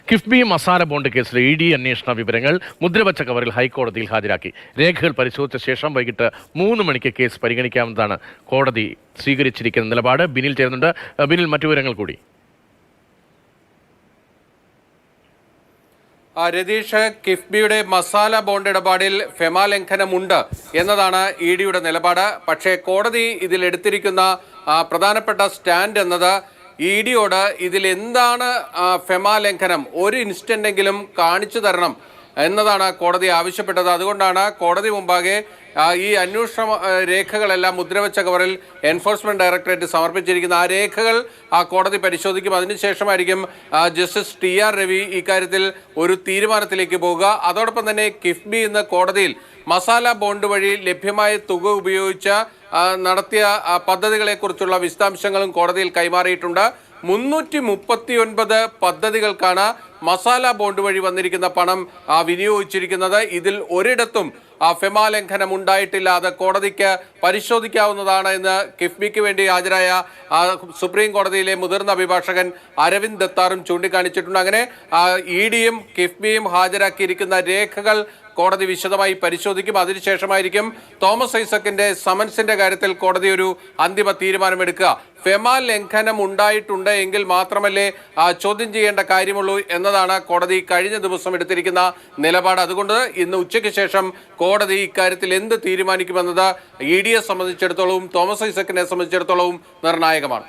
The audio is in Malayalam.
കിഫ്ബി മസാല ബോണ്ട് കേസിലെ ഇ ഡി അന്വേഷണ വിവരങ്ങൾ മുദ്രവച്ച കവറിൽ ഹൈക്കോടതിയിൽ ഹാജരാക്കി. രേഖകൾ പരിശോധിച്ച ശേഷം വൈകിട്ട് 3 മണിക്ക് കേസ് പരിഗണിക്കാമെന്നതാണ് കോടതി സ്വീകരിച്ചിരിക്കുന്ന നിലപാട്. ബിനിൽ ചേരുന്നുണ്ട്. ബിനിൽ, മറ്റു വിവരങ്ങൾ കൂടി. രതീഷ്, കിഫ്ബിയുടെ മസാല ബോണ്ട് ഇടപാടിൽ ഫെമ ലംഘനമുണ്ട് എന്നതാണ് ഇ ഡിയുടെ നിലപാട്. പക്ഷേ കോടതി ഇതിലെടുത്തിരിക്കുന്ന പ്രധാനപ്പെട്ട സ്റ്റാൻഡ് എന്നത് ഇ ഡിയോട് ഇതിൽ എന്താണ് ഫെമ ലംഘനം, ഒരു ഇൻസ്റ്റന്റെങ്കിലും കാണിച്ചു തരണം എന്നതാണ് കോടതി ആവശ്യപ്പെട്ടത്. അതുകൊണ്ടാണ് കോടതി മുമ്പാകെ ഈ അന്വേഷണ രേഖകളെല്ലാം മുദ്രവച്ച കവറിൽ എൻഫോഴ്സ്മെന്റ് ഡയറക്ടറേറ്റ് സമർപ്പിച്ചിരിക്കുന്ന ആ രേഖകൾ കോടതി പരിശോധിക്കും. അതിനുശേഷമായിരിക്കും ജസ്റ്റിസ് ടി.ആർ. രവി ഇക്കാര്യത്തിൽ ഒരു തീരുമാനത്തിലേക്ക് പോവുക. അതോടൊപ്പം തന്നെ കിഫ്ബി ഇന്ന് കോടതിയിൽ മസാല ബോണ്ട് വഴി ലഭ്യമായ തുക ഉപയോഗിച്ച് നടത്തിയ പദ്ധതികളെക്കുറിച്ചുള്ള വിശദാംശങ്ങളും കോടതിയിൽ കൈമാറിയിട്ടുണ്ട്. 339 പദ്ധതികൾക്കാണ് മസാല ബോണ്ട് വഴി വന്നിരിക്കുന്ന പണം വിനിയോഗിച്ചിരിക്കുന്നത്. ഇതിൽ ഒരിടത്തും ഫെമ ലംഘനം ഉണ്ടായിട്ടില്ല. അത് കോടതിക്ക് പരിശോധിക്കാവുന്നതാണ് എന്ന് കിഫ്ബിക്ക് വേണ്ടി ഹാജരായ സുപ്രീം കോടതിയിലെ മുതിർന്ന അഭിഭാഷകൻ അരവിന്ദ് ദത്താറും ചൂണ്ടിക്കാണിച്ചിട്ടുണ്ട്. അങ്ങനെ ഇ ഡിയും കിഫ്ബിയും ഹാജരാക്കിയിരിക്കുന്ന രേഖകൾ കോടതി വിശദമായി പരിശോധിക്കും. അതിനുശേഷമായിരിക്കും തോമസ് ഐസക്കിന്റെ സമൻസിന്റെ കാര്യത്തിൽ കോടതി ഒരു അന്തിമ തീരുമാനമെടുക്കുക. ഫെമ ലംഘനം ഉണ്ടായിട്ടുണ്ട് എങ്കിൽ മാത്രമല്ലേ ചോദ്യം ചെയ്യേണ്ട കാര്യമുള്ളൂ എന്നതാണ് കോടതി കഴിഞ്ഞ ദിവസം എടുത്തിരിക്കുന്ന നിലപാട്. അതുകൊണ്ട് ഇന്ന് ഉച്ചയ്ക്ക് ശേഷം കോടതി ഇക്കാര്യത്തിൽ എന്ത് തീരുമാനിക്കുമെന്നത് ഇ ഡിയെ സംബന്ധിച്ചിടത്തോളവും തോമസ് ഐസക്കിനെ സംബന്ധിച്ചിടത്തോളവും നിർണായകമാണ്.